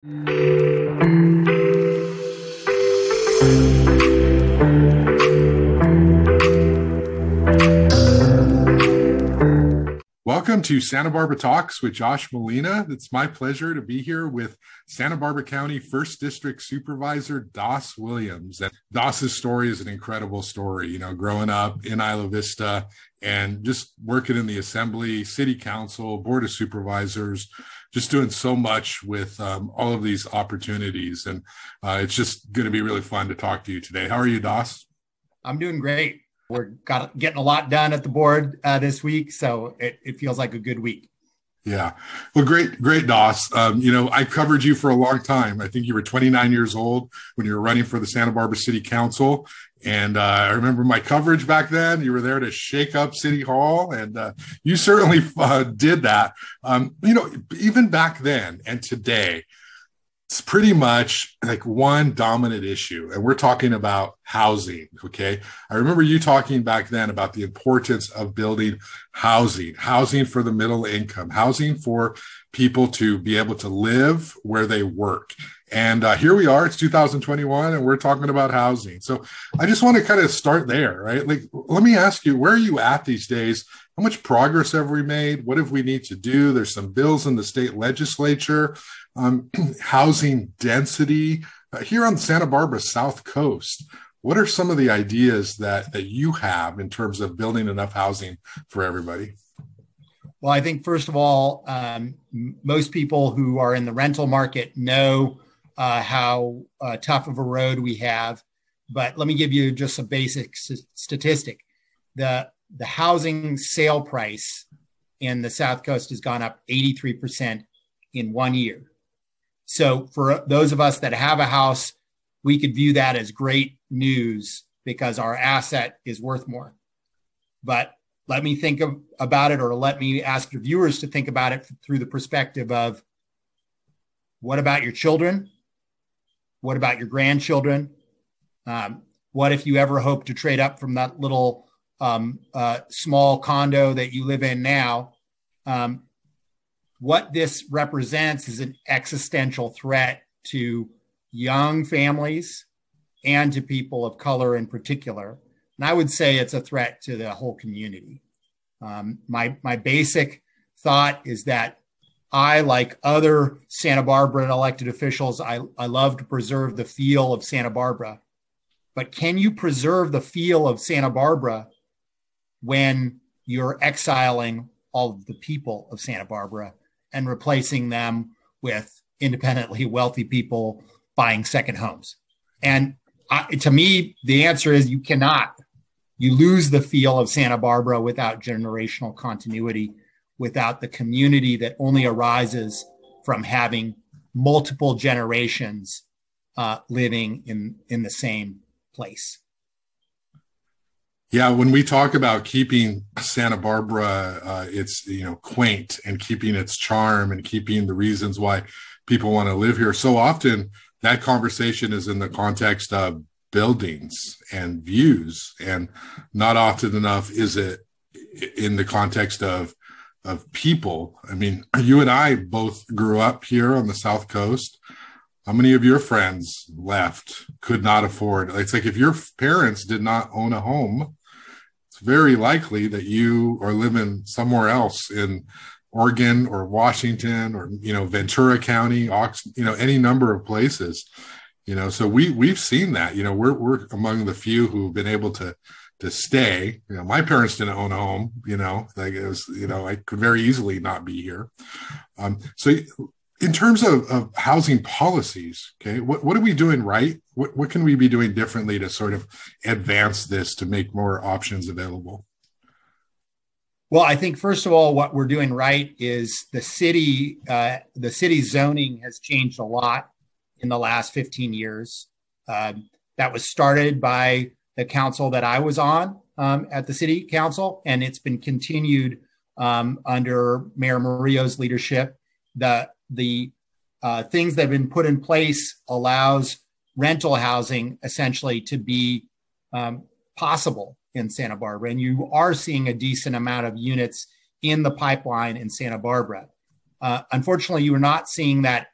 Welcome to Santa Barbara Talks with Josh Molina. It's my pleasure to be here with Santa Barbara County 1st District Supervisor Doss Williams. And Doss's story is an incredible story, growing up in Isla Vista and just working in the Assembly, City Council, Board of Supervisors, just doing so much with all of these opportunities. And it's just going to be really fun to talk to you today. How are you, Doss? I'm doing great. We're getting a lot done at the board this week, so it feels like a good week. Yeah. Well, great, Doss. I covered you for a long time. I think you were 29 years old when you were running for the Santa Barbara City Council. And I remember my coverage back then. You were there to shake up City Hall, and you certainly did that. Even back then and today, it's pretty much like one dominant issue, and we're talking about housing, okay? I remember you talking back then about the importance of building housing for the middle income, housing for people to be able to live where they work. And here we are, it's 2021, and we're talking about housing. So I just want to kind of start there, right? Like, let me ask you, where are you at these days? How much progress have we made? What have we need to do? There's some bills in the state legislature, housing density here on Santa Barbara South Coast. What are some of the ideas that you have in terms of building enough housing for everybody? Well, I think, first of all, most people who are in the rental market know how tough of a road we have. But let me give you just a basic statistic. The housing sale price in the South Coast has gone up 83% in 1 year. So for those of us that have a house, we could view that as great news because our asset is worth more. But let me think about it, or let me ask your viewers to think about it through the perspective of, what about your children? What about your grandchildren? What if you ever hope to trade up from that little small condo that you live in now? What this represents is an existential threat to young families and to people of color in particular. And I would say it's a threat to the whole community. My basic thought is that I, like other Santa Barbara elected officials, I love to preserve the feel of Santa Barbara. But can you preserve the feel of Santa Barbara when you're exiling all of the people of Santa Barbara and replacing them with independently wealthy people buying second homes? And to me, the answer is you cannot. You lose the feel of Santa Barbara without generational continuity, without the community that only arises from having multiple generations living in the same place. Yeah, when we talk about keeping Santa Barbara, it's quaint, and keeping its charm and keeping the reasons why people want to live here, so often that conversation is in the context of buildings and views, and not often enough is it in the context of people. I mean, you and I both grew up here on the South Coast. How many of your friends left, could not afford? It's like if your parents did not own a home, it's very likely that you are living somewhere else in Oregon or Washington or, Ventura County, any number of places, so we've seen that, we're among the few who've been able to stay. My parents didn't own a home, like it was, I could very easily not be here. So in terms of housing policies, okay, what are we doing right? What can we be doing differently to sort of advance this, to make more options available? Well, I think, first of all, what we're doing right is the city zoning has changed a lot in the last 15 years. That was started by the council that I was on at the city council, and it's been continued under Mayor Murillo's leadership. The things that have been put in place allows rental housing essentially to be possible in Santa Barbara. And you are seeing a decent amount of units in the pipeline in Santa Barbara. Unfortunately, you are not seeing that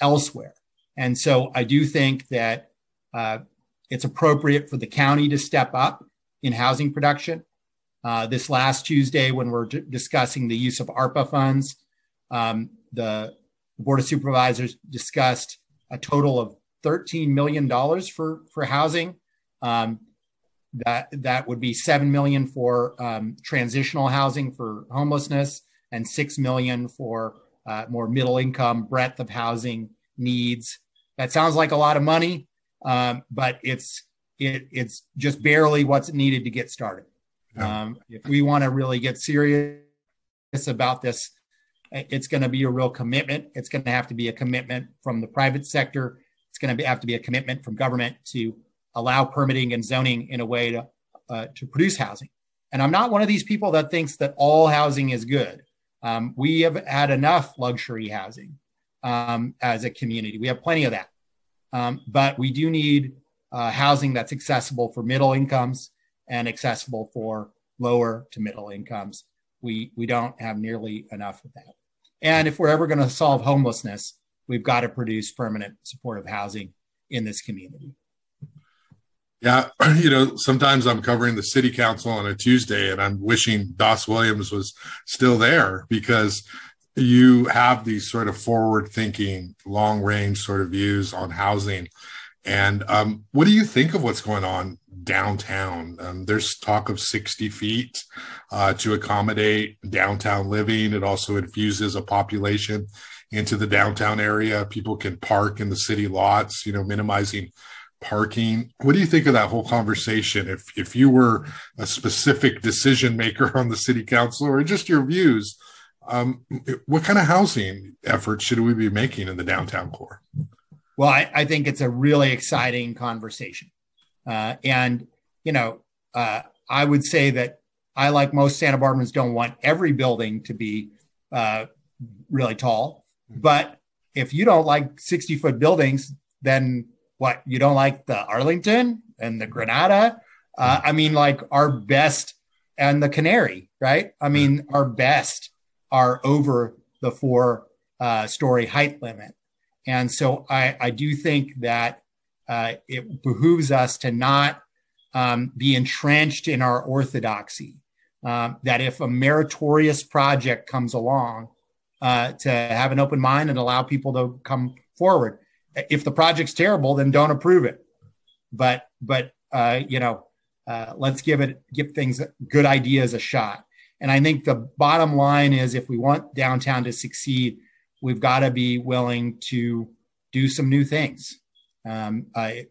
elsewhere. And so I do think that it's appropriate for the county to step up in housing production. This last Tuesday, when we're discussing the use of ARPA funds, the Board of Supervisors discussed a total of $13 million for housing. That would be $7 million for transitional housing for homelessness and $6 million for more middle income breadth of housing needs. That sounds like a lot of money, but it's just barely what's needed to get started. If we want to really get serious about this, it's going to be a real commitment. It's going to have to be a commitment from the private sector. It's going to have to be a commitment from government to allow permitting and zoning in a way to produce housing. And I'm not one of these people that thinks that all housing is good. We have had enough luxury housing as a community. We have plenty of that. But we do need housing that's accessible for middle incomes and accessible for lower to middle incomes. We don't have nearly enough of that. And if we're ever going to solve homelessness, we've got to produce permanent supportive housing in this community. Yeah, sometimes I'm covering the city council on a Tuesday and I'm wishing Doss Williams was still there, because you have these sort of forward thinking, long range sort of views on housing. And what do you think of what's going on downtown? There's talk of 60 feet to accommodate downtown living. It also infuses a population into the downtown area. People can park in the city lots, minimizing parking. What do you think of that whole conversation? If you were a specific decision maker on the city council, or just your views, what kind of housing efforts should we be making in the downtown core? Well, I think it's a really exciting conversation. I would say that I, like most Santa Barbarans, don't want every building to be really tall. But if you don't like 60-foot buildings, then what? You don't like the Arlington and the Granada? Our best, and the Canary, right? Our best are over the 4-story height limit. And so I do think that it behooves us to not be entrenched in our orthodoxy, that if a meritorious project comes along, to have an open mind and allow people to come forward. If the project's terrible, then don't approve it. But let's give things, good ideas, a shot. And I think the bottom line is, if we want downtown to succeed, we've got to be willing to do some new things. It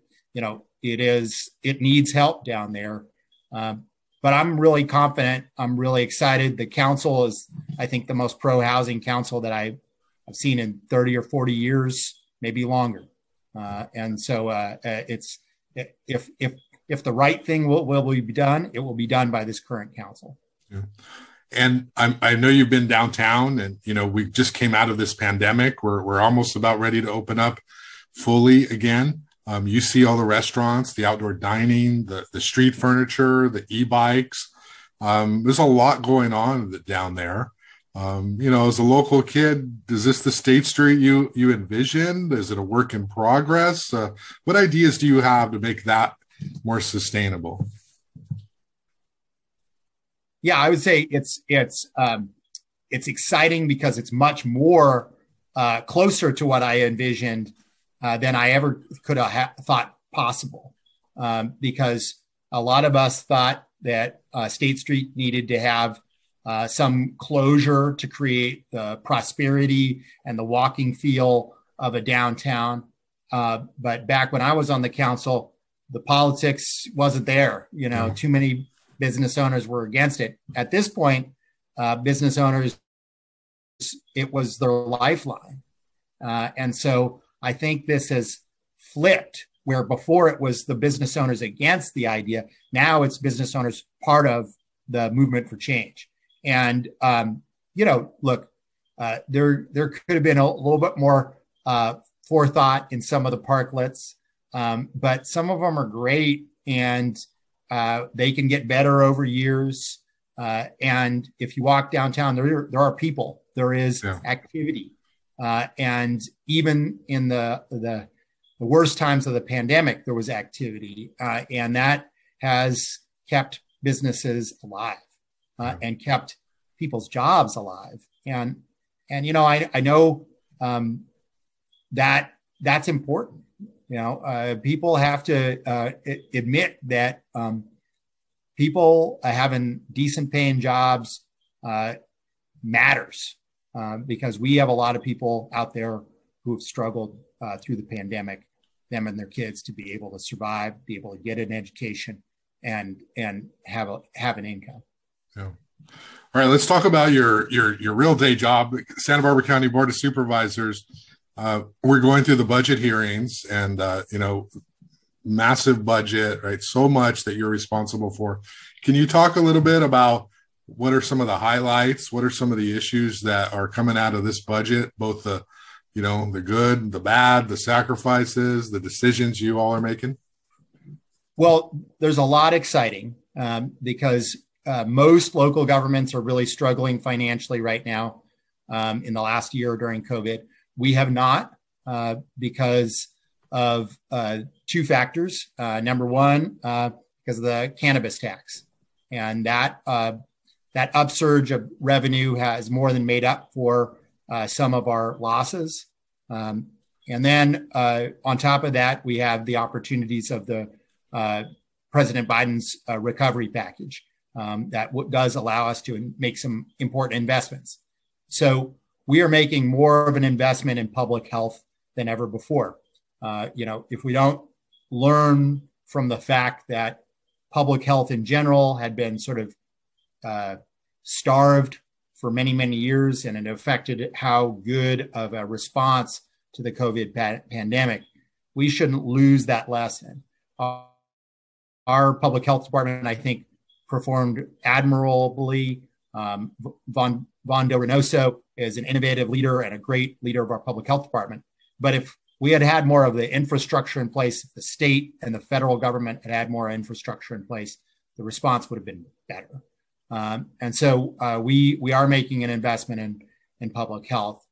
needs help down there. But I'm really confident. I'm really excited. The council is, I think, the most pro-housing council that I've seen in 30 or 40 years, maybe longer. If the right thing will be done, it will be done by this current council. Yeah. And I know you've been downtown, and we just came out of this pandemic. We're almost about ready to open up fully again. You see all the restaurants, the outdoor dining, the street furniture, the e-bikes. There's a lot going on down there. As a local kid, is this the State Street you envisioned? Is it a work in progress? What ideas do you have to make that more sustainable? Yeah, I would say it's exciting because it's much more closer to what I envisioned than I ever could have thought possible. Because a lot of us thought that State Street needed to have some closure to create the prosperity and the walking feel of a downtown. But back when I was on the council, the politics wasn't there. Too many business owners were against it. At this point, business owners, it was their lifeline. And so I think this has flipped, where before it was the business owners against the idea. Now it's business owners part of the movement for change. And, look, there could have been a little bit more forethought in some of the parklets, but some of them are great, and they can get better over years. And if you walk downtown, there are people, there is activity. And even in the worst times of the pandemic, there was activity, and that has kept businesses alive and kept people's jobs alive. And I know that that's important. People have to admit that people having decent paying jobs matters, because we have a lot of people out there who have struggled through the pandemic, them and their kids, to be able to survive, be able to get an education, and have an income. Yeah. All right, let's talk about your real day job, Santa Barbara County Board of Supervisors. We're going through the budget hearings, and massive budget, right? So much that you're responsible for. Can you talk a little bit about what are some of the highlights? What are some of the issues that are coming out of this budget? Both the good, the bad, the sacrifices, the decisions you all are making. Well, there's a lot exciting because most local governments are really struggling financially right now. In the last year during COVID, we have not, because of two factors. Number one, because of the cannabis tax, and that upsurge of revenue has more than made up for some of our losses. And then on top of that, we have the opportunities of the President Biden's recovery package that does allow us to make some important investments. So we are making more of an investment in public health than ever before. If we don't learn from the fact that public health in general had been sort of starved for many, many years, and it affected how good of a response to the COVID pandemic, we shouldn't lose that lesson. Our public health department, I think, performed admirably. Von Del Reynoso is an innovative leader and a great leader of our public health department. But if we had more of the infrastructure in place, if the state and the federal government had more infrastructure in place, the response would have been better. And so we are making an investment in public health.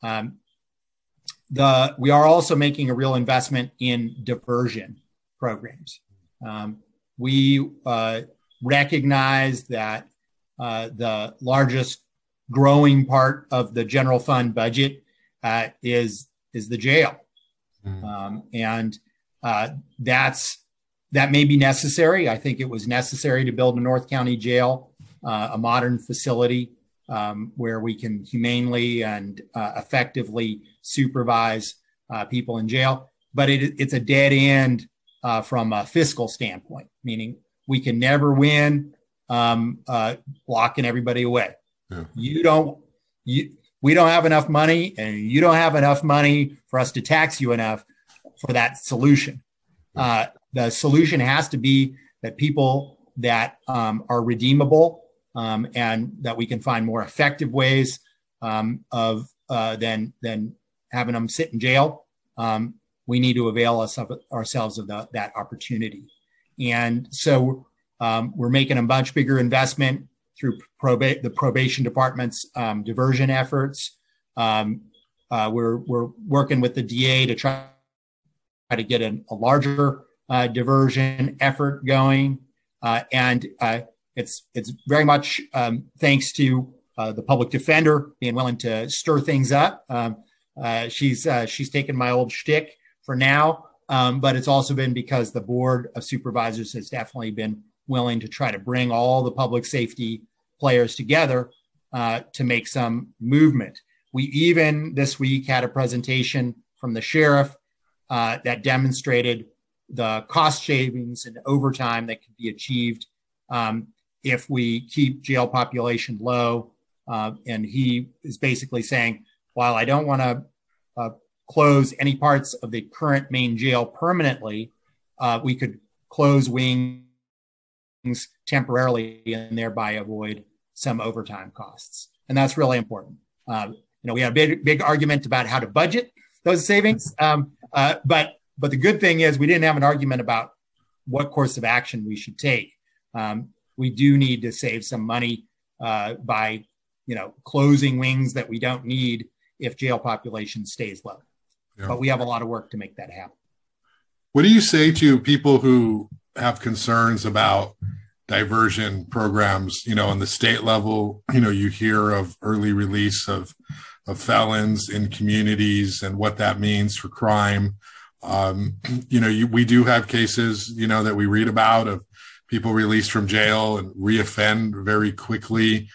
We are also making a real investment in diversion programs. We recognize that the largest growing part of the general fund budget is the jail. And that may be necessary. I think it was necessary to build a North County jail, a modern facility where we can humanely and effectively supervise people in jail. But it's a dead end from a fiscal standpoint, meaning we can never win blocking everybody away. Yeah. We don't have enough money, and you don't have enough money for us to tax you enough for that solution. The solution has to be that people that are redeemable and that we can find more effective ways than having them sit in jail. We need to avail ourselves of that opportunity. And so we're making a much bigger investment through the probation department's diversion efforts. We're working with the DA to try to get a larger diversion effort going. And it's very much thanks to the public defender being willing to stir things up. She's taken my old shtick for now, but it's also been because the Board of Supervisors has definitely been willing to try to bring all the public safety players together to make some movement. We even this week had a presentation from the sheriff that demonstrated the cost savings and overtime that can be achieved if we keep jail population low. And he is basically saying, while I don't want to close any parts of the current main jail permanently, we could close wings temporarily and thereby avoid some overtime costs. And that's really important. We had a big argument about how to budget those savings. But the good thing is we didn't have an argument about what course of action we should take. We do need to save some money by, closing wings that we don't need if jail population stays low. Yeah. But we have a lot of work to make that happen. What do you say to people who have concerns about diversion programs? On the state level, you hear of early release of felons in communities and what that means for crime. We do have cases, that we read about of people released from jail and reoffend very quickly.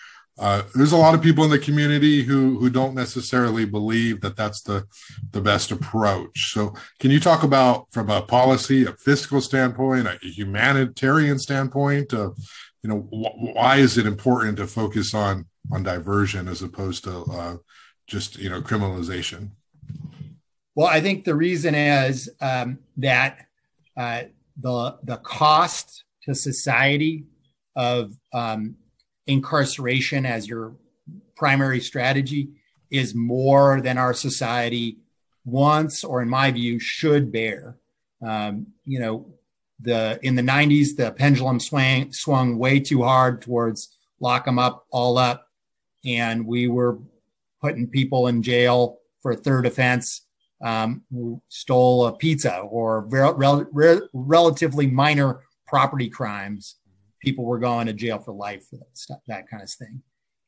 There's a lot of people in the community who don't necessarily believe that that's the best approach. So can you talk about, from a policy, a fiscal standpoint, a humanitarian standpoint, why is it important to focus on diversion as opposed to just criminalization? Well, I think the reason is that the cost to society of incarceration as your primary strategy is more than our society wants, or in my view, should bear. In the 90s, the pendulum swung way too hard towards lock them up, all up, and we were putting people in jail for a third offense, who stole a pizza or relatively minor property crimes. People were going to jail for life for that kind of thing.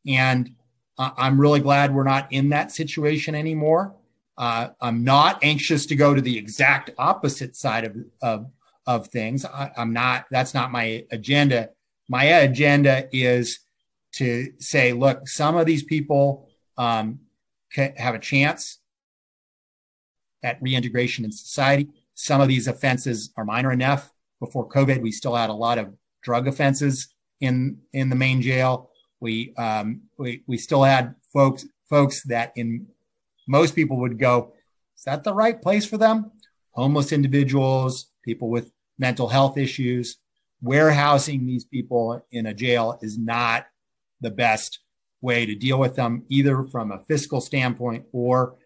And I'm really glad we're not in that situation anymore. I'm not anxious to go to the exact opposite side of things. I'm not, that's not my agenda. My agenda is to say, look, some of these people can have a chance at reintegration in society. Some of these offenses are minor enough. Before COVID, we still had a lot of drug offenses in the main jail. We still had folks that in most people would go, is that the right place for them? Homeless individuals, people with mental health issues. Warehousing these people in a jail is not the best way to deal with them, either from a fiscal standpoint or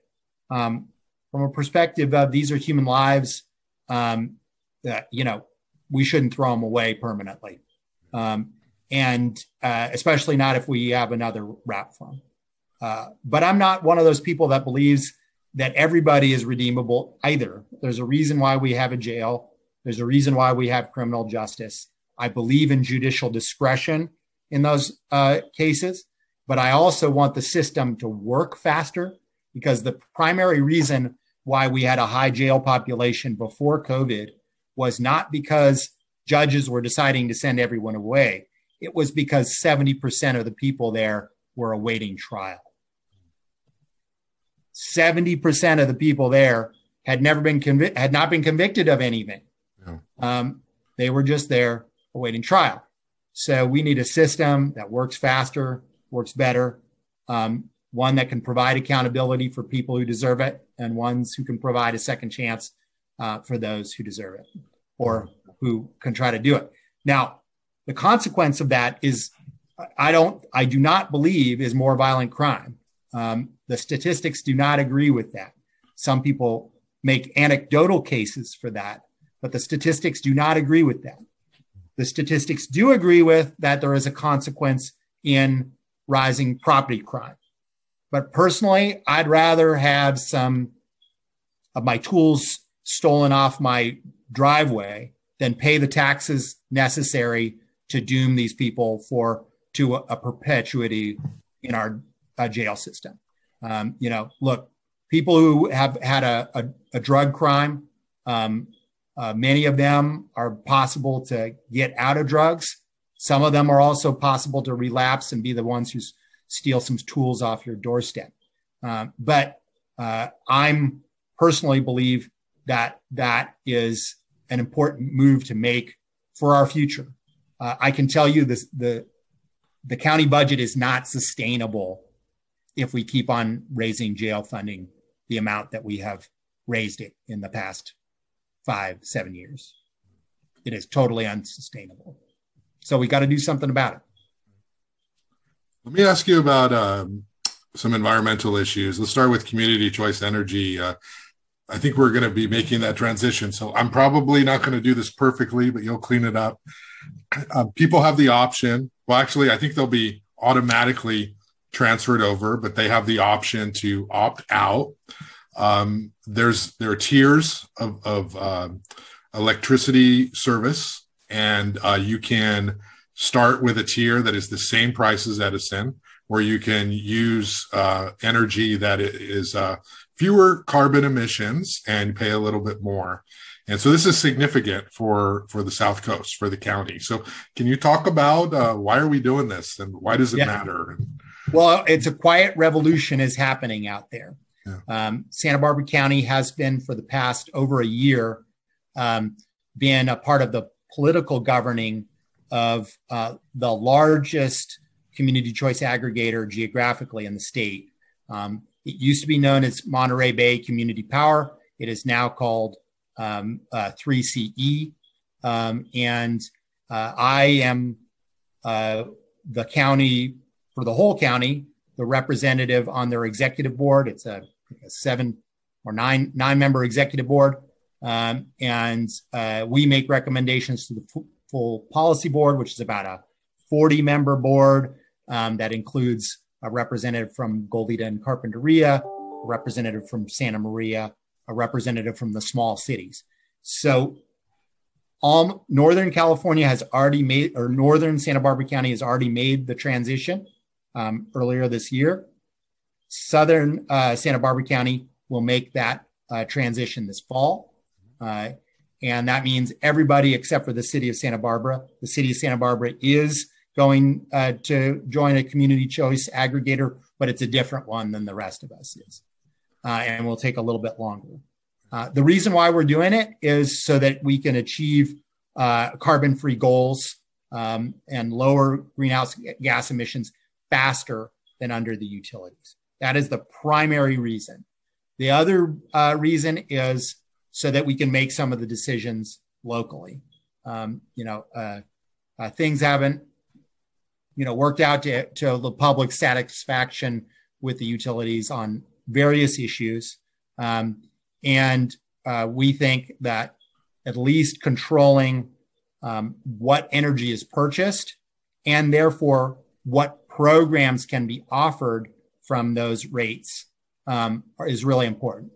from a perspective of these are human lives that, we shouldn't throw them away permanently. And especially not if we have another rap for them. But I'm not one of those people that believes that everybody is redeemable either. There's a reason why we have a jail. There's a reason why we have criminal justice. I believe in judicial discretion in those cases, but I also want the system to work faster, because the primary reason why we had a high jail population before COVID was not because judges were deciding to send everyone away. It was because 70% of the people there were awaiting trial. 70% of the people there had not been convicted of anything. Yeah. They were just there awaiting trial. So we need a system that works faster, works better, one that can provide accountability for people who deserve it, and ones who can provide a second chance for those who deserve it or who can try to do it. Now, the consequence of that is I do not believe is more violent crime. The statistics do not agree with that. Some people make anecdotal cases for that, but the statistics do not agree with that. The statistics do agree with that there is a consequence in rising property crime. But personally, I'd rather have some of my tools stolen off my driveway than pay the taxes necessary to doom these people to a perpetuity in our jail system. Look, people who have had a drug crime, many of them are possible to get out of drugs. Some of them are also possible to relapse and be the ones who steal some tools off your doorstep. But I'm personally believe that is an important move to make for our future. I can tell you this, the county budget is not sustainable if we keep on raising jail funding the amount that we have raised it in the past 5-7 years. It is totally unsustainable. So we got to do something about it. Let me ask you about some environmental issues. Let's start with community choice energy. I think we're going to be making that transition. So I'm probably not going to do this perfectly, but you'll clean it up. People have the option. Well, actually, I think they'll be automatically transfer it over, but they have the option to opt out. There are tiers of electricity service, and you can start with a tier that is the same price as Edison, where you can use energy that is fewer carbon emissions and pay a little bit more. And so this is significant for the South Coast, for the county. So can you talk about why are we doing this and why does it matter? Well, it's a quiet revolution is happening out there. Yeah. Santa Barbara County has been for the past over a year been a part of the political governing of the largest community choice aggregator geographically in the state. It used to be known as Monterey Bay Community Power. It is now called 3CE. And I am the county, for the whole county, the representative on their executive board. It's a 7 or 9 member executive board. And we make recommendations to the full policy board, which is about a 40 member board that includes a representative from Goleta and Carpinteria, a representative from Santa Maria, a representative from the small cities. So Northern California has already made, or Northern Santa Barbara County has already made the transition earlier this year. Southern Santa Barbara County will make that transition this fall. And that means everybody except for the city of Santa Barbara. The city of Santa Barbara is going to join a community choice aggregator, but it's a different one than the rest of us is. And will take a little bit longer. The reason why we're doing it is so that we can achieve carbon-free goals and lower greenhouse gas emissions faster than under the utilities. That is the primary reason. The other reason is so that we can make some of the decisions locally. Things haven't, worked out to the public satisfaction with the utilities on various issues. And we think that at least controlling what energy is purchased and therefore what programs can be offered from those rates is really important.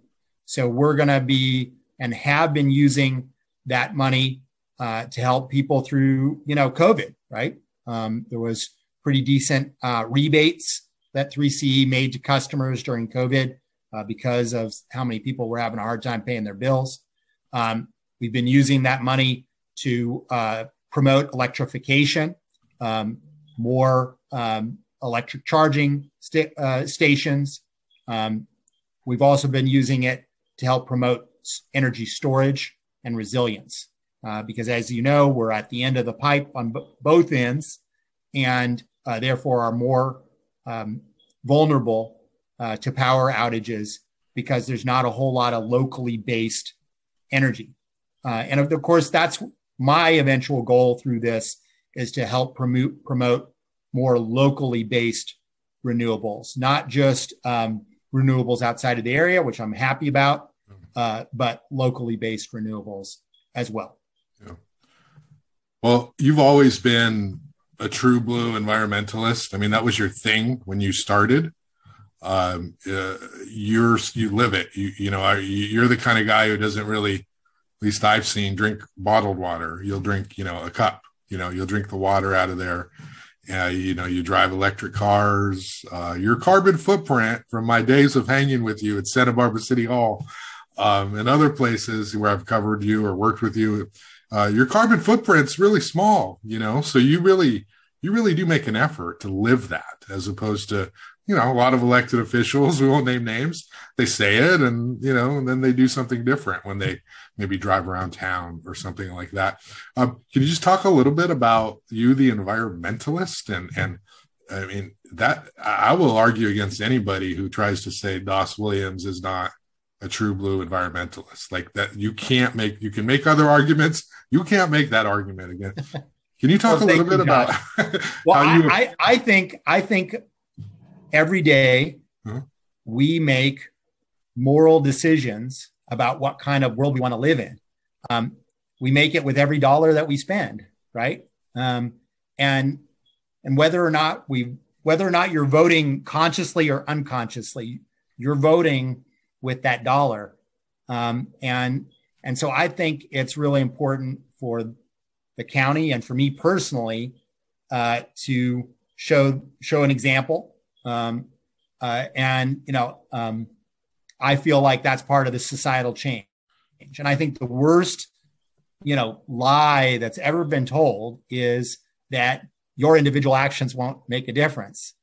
So we're going to be and have been using that money to help people through, COVID, right? There was pretty decent rebates that 3CE made to customers during COVID because of how many people were having a hard time paying their bills. We've been using that money to promote electrification, more electric charging stations. We've also been using it to help promote energy storage and resilience. Because as you know, we're at the end of the pipe on both ends and therefore are more vulnerable to power outages because there's not a whole lot of locally based energy. And of course, that's my eventual goal through this is to help promote more locally based renewables, not just renewables outside of the area, which I'm happy about, but locally based renewables as well. Yeah. Well, you've always been a true blue environmentalist. I mean, that was your thing when you started. You live it. You're the kind of guy who doesn't really, at least I've seen, drink bottled water. You'll drink, a cup. You'll drink the water out of there. You drive electric cars. Your carbon footprint from my days of hanging with you at Santa Barbara City Hall and other places where I've covered you or worked with you, your carbon footprint's really small. So you really do make an effort to live that, as opposed to a lot of elected officials, we won't name names, they say it and and then they do something different when they maybe drive around town or something like that. Can you just talk a little bit about you, the environmentalist? And I mean, that I will argue against anybody who tries to say Doss Williams is not a true blue environmentalist. Like that, you can make other arguments. You can't make that argument again. Can you talk a little bit about well, I think every day we make moral decisions about what kind of world we want to live in. We make it with every dollar that we spend, right? And whether or not we whether or not you're voting consciously or unconsciously, you're voting with that dollar. And so I think it's really important for the county and for me personally to show an example. I feel like that's part of the societal change. And I think the worst, lie that's ever been told is that your individual actions won't make a difference.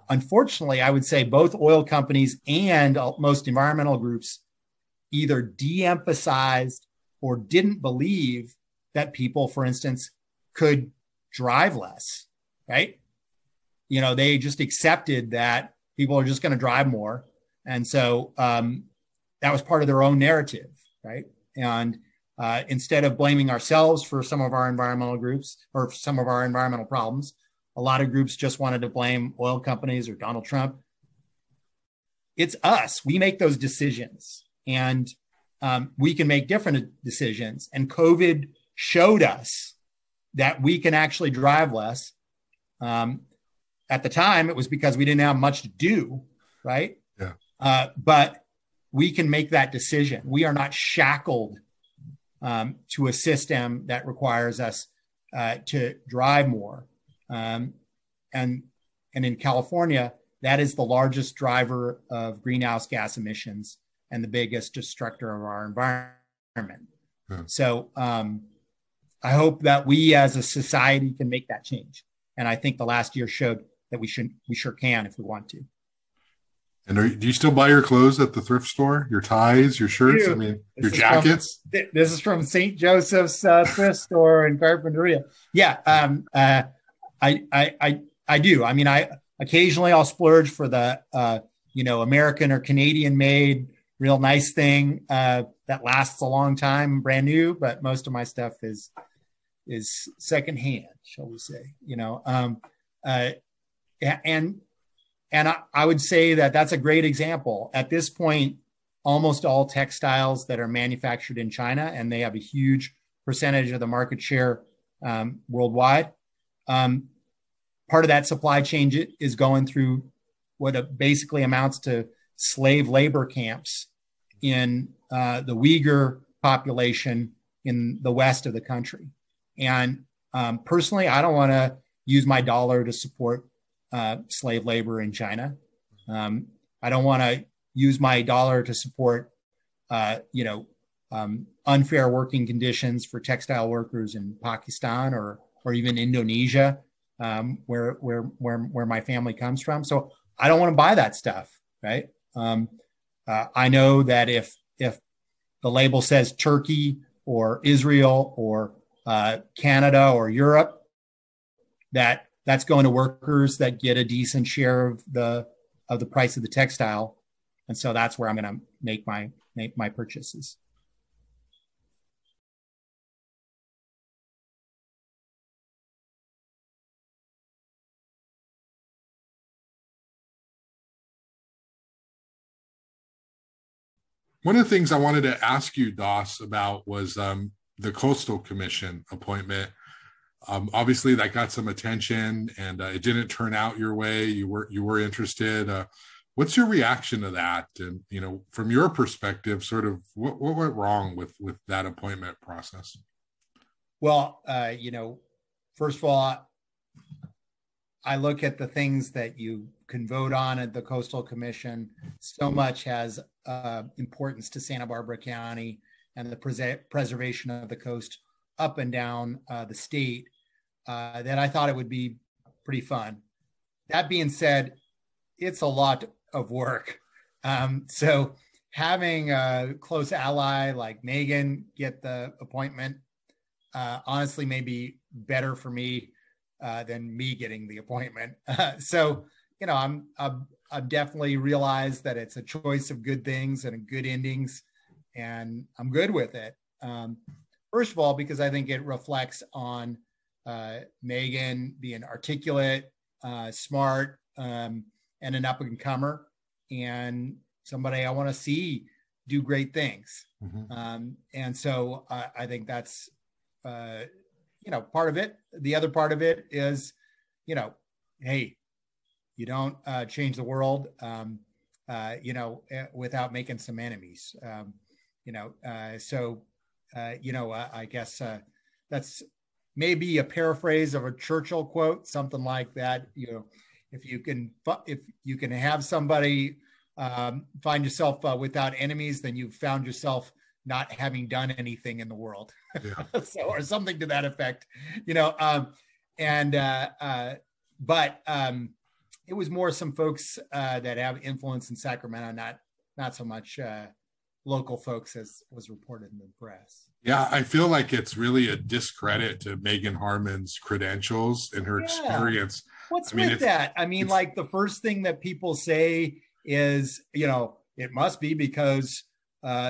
Unfortunately, I would say both oil companies and most environmental groups either de-emphasized or didn't believe that people, for instance, could drive less, right? They just accepted that people are just going to drive more. And so that was part of their own narrative, right? And instead of blaming ourselves for some of our environmental groups or some of our environmental problems, a lot of groups just wanted to blame oil companies or Donald Trump. It's us. We make those decisions, and we can make different decisions. And COVID showed us that we can actually drive less. At the time, it was because we didn't have much to do, right? Yeah. But we can make that decision. We are not shackled to a system that requires us to drive more. And in California, that is the largest driver of greenhouse gas emissions and the biggest destructor of our environment. Yeah. So I hope that we as a society can make that change. And I think the last year showed that we sure can if we want to. And do you still buy your clothes at the thrift store? Your ties, your shirts? I mean, your jackets? This is from St. Joseph's thrift store in Carpinteria. Yeah, I do. I mean, occasionally I'll splurge for the American or Canadian made real nice thing that lasts a long time, brand new. But most of my stuff is secondhand, shall we say? And I would say that that's a great example. At this point, almost all textiles that are manufactured in China, and they have a huge percentage of the market share worldwide. Part of that supply chain is going through what basically amounts to slave labor camps in the Uyghur population in the west of the country. And personally, I don't want to use my dollar to support slave labor in China. I don't want to use my dollar to support, unfair working conditions for textile workers in Pakistan or even Indonesia, where my family comes from. So I don't want to buy that stuff, right? I know that if the label says Turkey or Israel or Canada or Europe, that's going to workers that get a decent share of the price of the textile. And so that's where I'm going to make my purchases. One of the things I wanted to ask you, Doss, about was the Coastal Commission appointment. Obviously, that got some attention, and it didn't turn out your way. You were interested. What's your reaction to that? And from your perspective, sort of what went wrong with that appointment process? Well, first of all, I look at the things that you can vote on at the Coastal Commission. So much has importance to Santa Barbara County and the preservation of the coast up and down the state that I thought it would be pretty fun. That being said, it's a lot of work. So having a close ally like Megan get the appointment honestly may be better for me than me getting the appointment. So, I've definitely realized that it's a choice of good things and good endings, and I'm good with it. First of all, because I think it reflects on Megan being articulate, smart, and an up-and-comer, and somebody I want to see do great things. Mm-hmm. And so I think that's, part of it. The other part of it is, hey, you don't change the world, without making some enemies. I guess that's maybe a paraphrase of a Churchill quote, something like that. If you can have somebody find yourself without enemies, then you've found yourself not having done anything in the world. Yeah. Or something to that effect, but it was more some folks that have influence in Sacramento, not so much local folks as was reported in the press. Yeah, I feel like it's really a discredit to Megan Harmon's credentials and her experience. What's with that? I mean, like the first thing that people say is, it must be because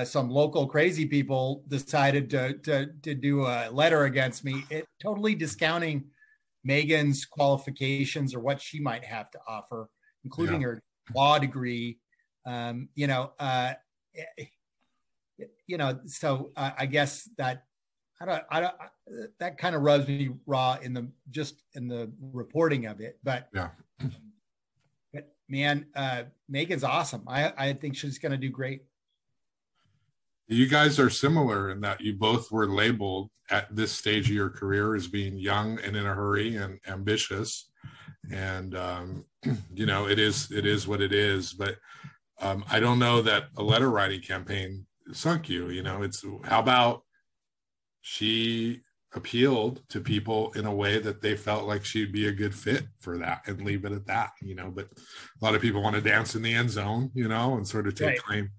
some local crazy people decided to do a letter against me. It totally discounting Megan's qualifications or what she might have to offer, including her law degree. So I guess that that kind of rubs me raw in the reporting of it. But man, Megan's awesome. I think she's going to do great. You guys are similar in that you both were labeled at this stage of your career as being young and in a hurry and ambitious. And, it is what it is. But I don't know that a letter writing campaign sunk you. It's how about she appealed to people in a way that they felt like she'd be a good fit for that and leave it at that, but a lot of people want to dance in the end zone, and sort of take claim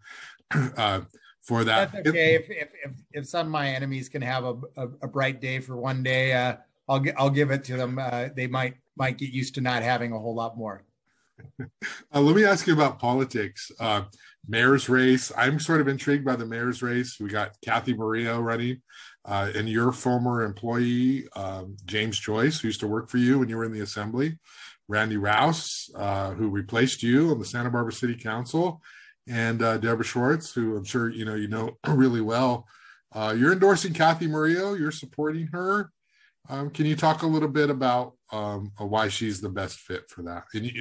for that. That's okay. If some of my enemies can have a bright day for one day, I'll give it to them. They might get used to not having a whole lot more. Let me ask you about politics. Mayor's race. I'm sort of intrigued by the mayor's race. We got Kathy Murillo running, and your former employee, James Joyce, who used to work for you when you were in the assembly, Randy Rouse, who replaced you on the Santa Barbara City Council, and Deborah Schwartz, who I'm sure you know really well. You're endorsing Kathy Murillo. You're supporting her. Can you talk a little bit about why she's the best fit for that? And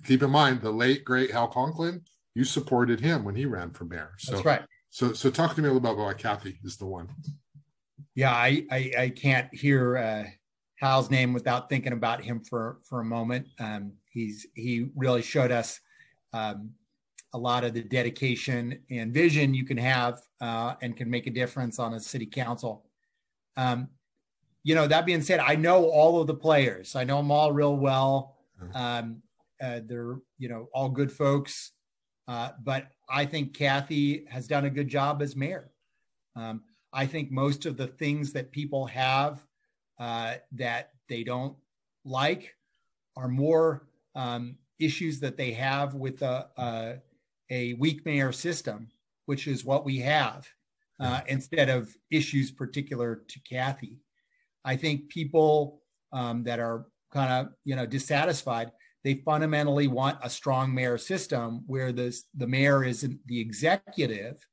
keep in mind, the late, great Hal Conklin, you supported him when he ran for mayor. So, that's right. So talk to me a little bit about why Kathy is the one. Yeah, I can't hear Hal's name without thinking about him for a moment. He really showed us a lot of the dedication and vision you can have and can make a difference on a city council. That being said, I know all of the players. I know them all real well. They're, all good folks. But I think Kathy has done a good job as mayor. I think most of the things that people have that they don't like are more issues that they have with a weak mayor system, which is what we have, instead of issues particular to Kathy. I think people that are kind of, dissatisfied, they fundamentally want a strong mayor system where the mayor is the executive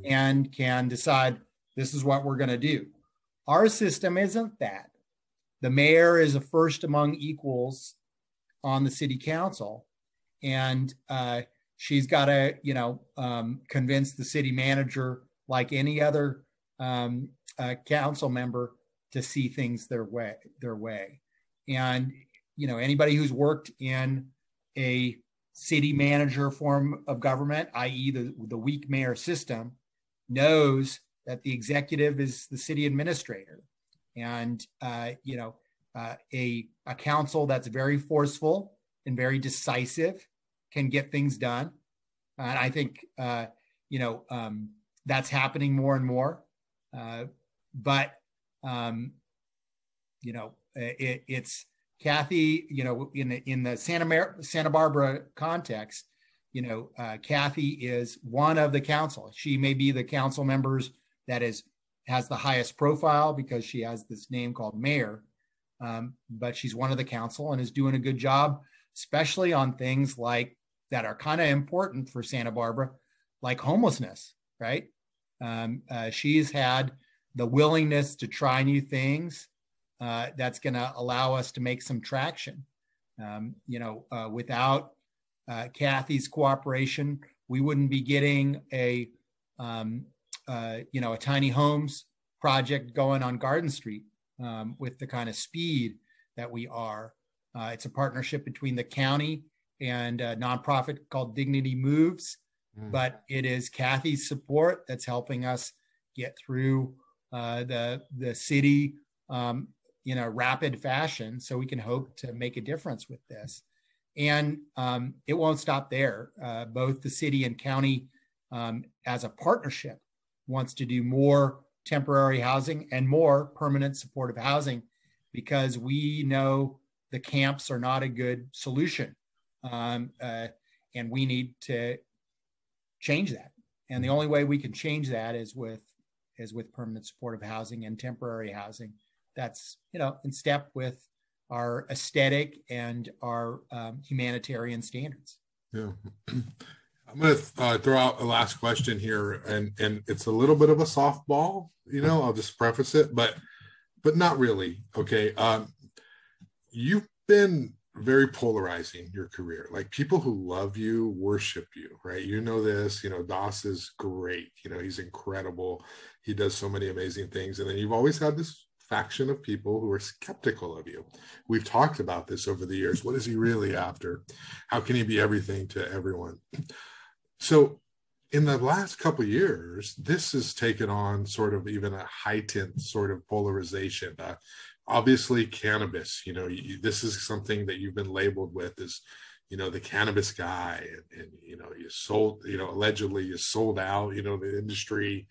and can decide this is what we're going to do. Our system isn't that. The mayor is a first among equals on the city council, and she's got to, convince the city manager, like any other council member, to see things their way. And, anybody who's worked in a city manager form of government, i.e. the weak mayor system, knows that the executive is the city administrator. And, a council that's very forceful and very decisive can get things done. And I think, that's happening more and more. It's Kathy, in the Santa Barbara context, Kathy is one of the council. She may be the council members that has the highest profile because she has this name called mayor. But she's one of the council and is doing a good job, especially on things like that are kind of important for Santa Barbara, like homelessness, right? She's had the willingness to try new things that's going to allow us to make some traction. Without Kathy's cooperation, we wouldn't be getting a tiny homes project going on Garden Street with the kind of speed that we are. It's a partnership between the county and a nonprofit called Dignity Moves, but it is Kathy's support that's helping us get through the city in a rapid fashion, so we can hope to make a difference with this. And it won't stop there. Both the city and county, as a partnership, wants to do more temporary housing and more permanent supportive housing, because we know the camps are not a good solution. And we need to change that. And the only way we can change that is with permanent supportive housing and temporary housing. That's, in step with our aesthetic and our humanitarian standards. Yeah. I'm going to throw out a last question here, and it's a little bit of a softball, I'll just preface it, but not really. Okay. You've been very polarizing your career. Like, people who love you worship you, right? This, Das is great. He's incredible. He does so many amazing things. And then you've always had this faction of people who are skeptical of you. We've talked about this over the years. What is he really after? How can he be everything to everyone? So in the last couple of years, this has taken on sort of even a heightened sort of polarization. Obviously, cannabis, this is something that you've been labeled with as, the cannabis guy, and you sold, allegedly you sold out, the industry.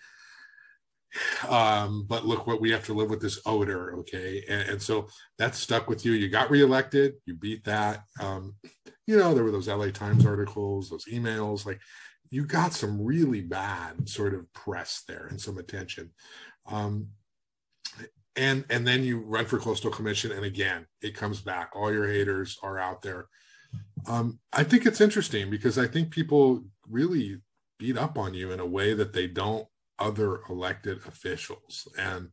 But look what we have to live with, this odor. Okay. And so that stuck with you. You got reelected, you beat that. There were those LA Times articles, those emails, like, you got some really bad sort of press there and some attention. And then you run for coastal commission, and again, it comes back. All your haters are out there. I think it's interesting because I think people really beat up on you in a way that they don't other elected officials. And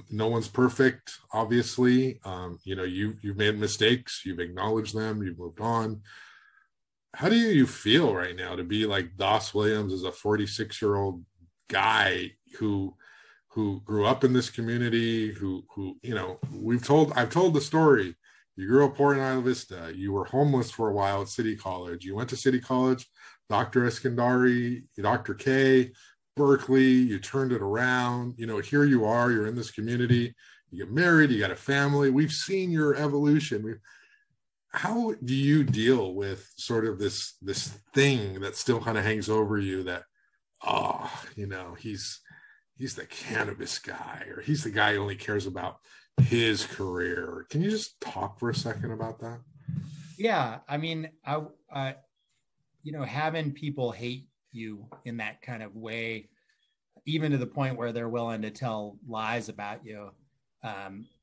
no one's perfect, obviously. You've made mistakes, you've acknowledged them, you've moved on. How do you feel right now to be like Das Williams, as a 46-year-old guy who grew up in this community, who I've told the story. You grew up poor in Isla Vista. You were homeless for a while at City College. You went to City College, Dr. Eskandari, Dr. K, Berkeley. You turned it around. Here you are. You're in this community. You get married. You got a family. We've seen your evolution. How do you deal with sort of this thing that still kind of hangs over you that, he's the cannabis guy, or he's the guy who only cares about his career? Can you just talk for a second about that? Yeah. I mean, having people hate you in that kind of way, even to the point where they're willing to tell lies about you,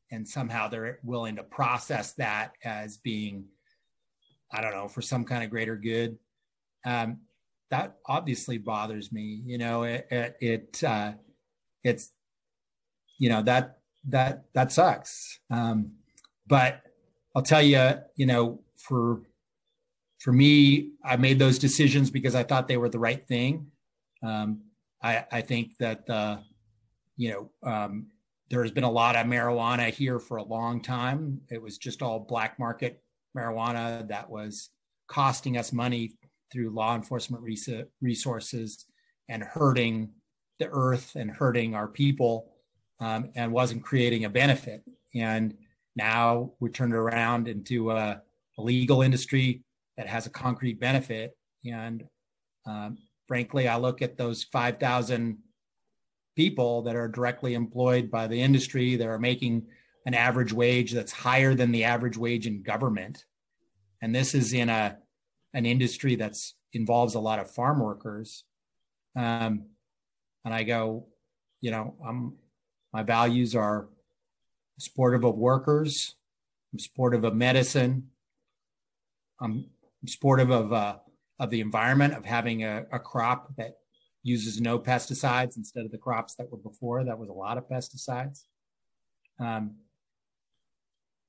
and somehow they're willing to process that as being, I don't know, for some kind of greater good. That obviously bothers me. It's that sucks. But I'll tell you, for me, I made those decisions because I thought they were the right thing. I think that there has been a lot of marijuana here for a long time. It was just all black market marijuana that was costing us money through law enforcement resources and hurting the earth and hurting our people, and wasn't creating a benefit. And now we turned it around into a legal industry that has a concrete benefit. And frankly, I look at those 5,000 people that are directly employed by the industry that are making an average wage that's higher than the average wage in government. And this is in an industry that's involves a lot of farm workers. And I go, my values are supportive of workers. I'm supportive of medicine. I'm supportive of the environment, of having a crop that uses no pesticides instead of the crops that were before. That was a lot of pesticides.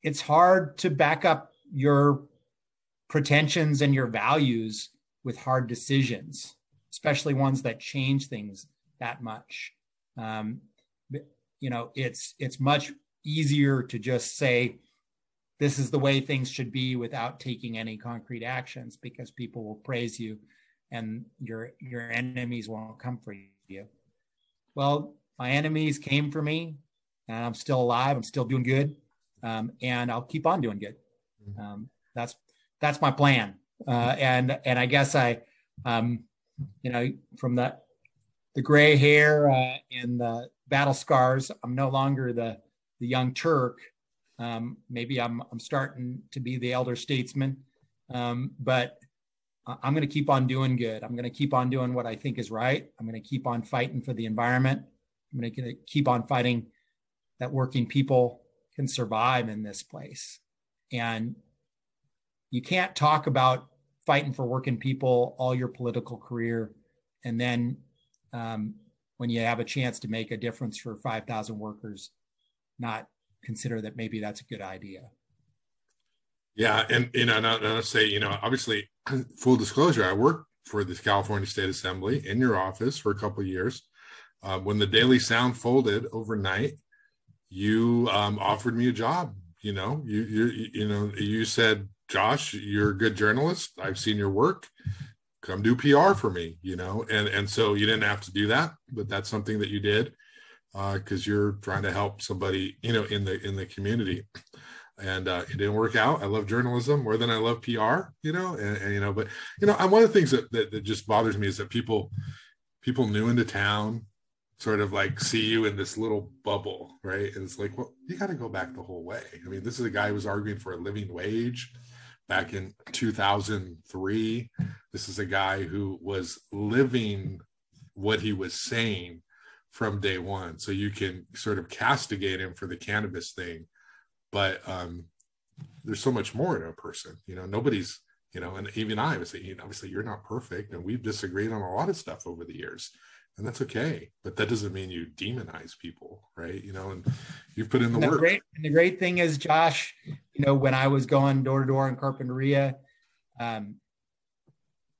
It's hard to back up your pretensions and your values with hard decisions, especially ones that change things that much. It's much easier to just say, this is the way things should be without taking any concrete actions, because people will praise you and your enemies won't come for you. Well, my enemies came for me, and I'm still alive. I'm still doing good, and I'll keep on doing good. That's my plan. And I guess from the gray hair and the battle scars, I'm no longer the young Turk. Maybe I'm starting to be the elder statesman, but I'm going to keep on doing good. I'm going to keep on doing what I think is right. I'm going to keep on fighting for the environment. I'm going to keep on fighting that working people can survive in this place. And you can't talk about fighting for working people all your political career, and then when you have a chance to make a difference for 5,000 workers, not consider that maybe that's a good idea. Yeah. And, I'll say, obviously, full disclosure, I worked for the California State Assembly in your office for a couple of years. When the Daily Sound folded overnight, you offered me a job. You said, Josh, you're a good journalist. I've seen your work. Come do PR for me, and so you didn't have to do that, but that's something that you did because you're trying to help somebody, in the community. And it didn't work out. I love journalism more than I love PR, but one of the things that just bothers me is that people new into town sort of like see you in this little bubble, right? And it's like, well, you got to go back the whole way. I mean, this is a guy who was arguing for a living wage back in 2003. This is a guy who was living what he was saying from day one. So you can sort of castigate him for the cannabis thing, but there's so much more in a person. Nobody's, and even I would say, obviously you're not perfect, and we've disagreed on a lot of stuff over the years, and that's okay. But that doesn't mean you demonize people, right? And you've put in the work. The great thing is, Josh, when I was going door to door in Carpinteria, I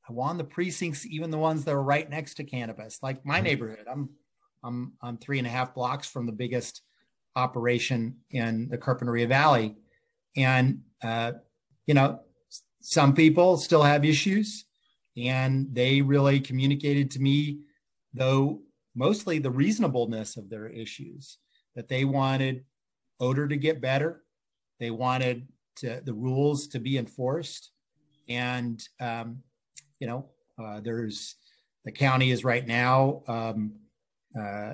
won the precincts, even the ones that were right next to Cannabis, like my neighborhood. I'm 3.5 blocks from the biggest operation in the Carpinteria Valley. And, some people still have issues, and they really communicated to me, though, mostly the reasonableness of their issues, that they wanted odor to get better. They wanted the rules to be enforced. And, there's the county is right now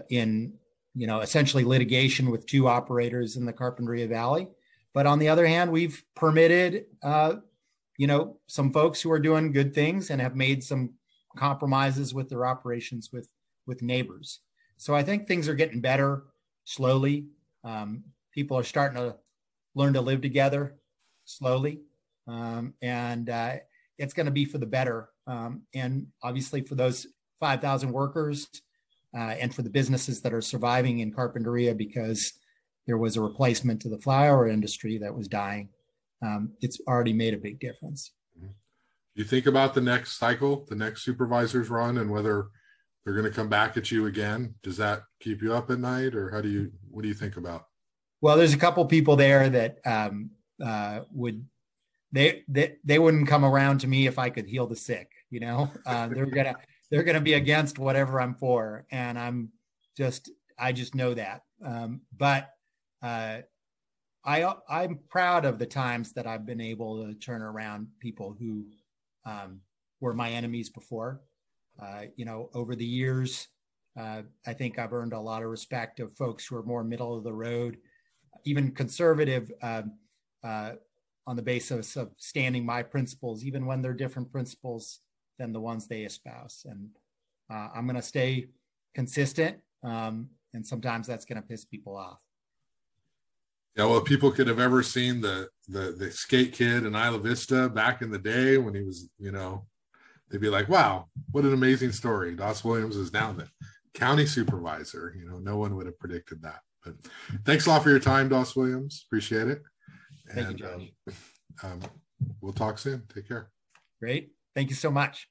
in, essentially litigation with 2 operators in the Carpinteria Valley. But on the other hand, we've permitted, some folks who are doing good things and have made some compromises with their operations with neighbors. So I think things are getting better slowly. People are starting to learn to live together slowly. And it's going to be for the better. And obviously for those 5,000 workers and for the businesses that are surviving in Carpinteria, because there was a replacement to the flower industry that was dying. It's already made a big difference. You think about the next cycle, the next supervisor's run, and whether they're going to come back at you again. Does that keep you up at night, or what do you think about? Well, there's a couple people there that they wouldn't come around to me if I could heal the sick. They're gonna be against whatever I'm for, and I just know that. But I'm proud of the times that I've been able to turn around people who were my enemies before. Over the years, I think I've earned a lot of respect of folks who are more middle of the road, even conservative, on the basis of standing my principles, even when they're different principles than the ones they espouse. And I'm going to stay consistent. And sometimes that's going to piss people off. Yeah, well, if people could have ever seen the skate kid in Isla Vista back in the day when he was, they'd be like, wow, what an amazing story. Doss Williams is now the county supervisor. No one would have predicted that. But thanks a lot for your time, Doss Williams. Appreciate it. Thank you, Johnny. we'll talk soon. Take care. Great. Thank you so much.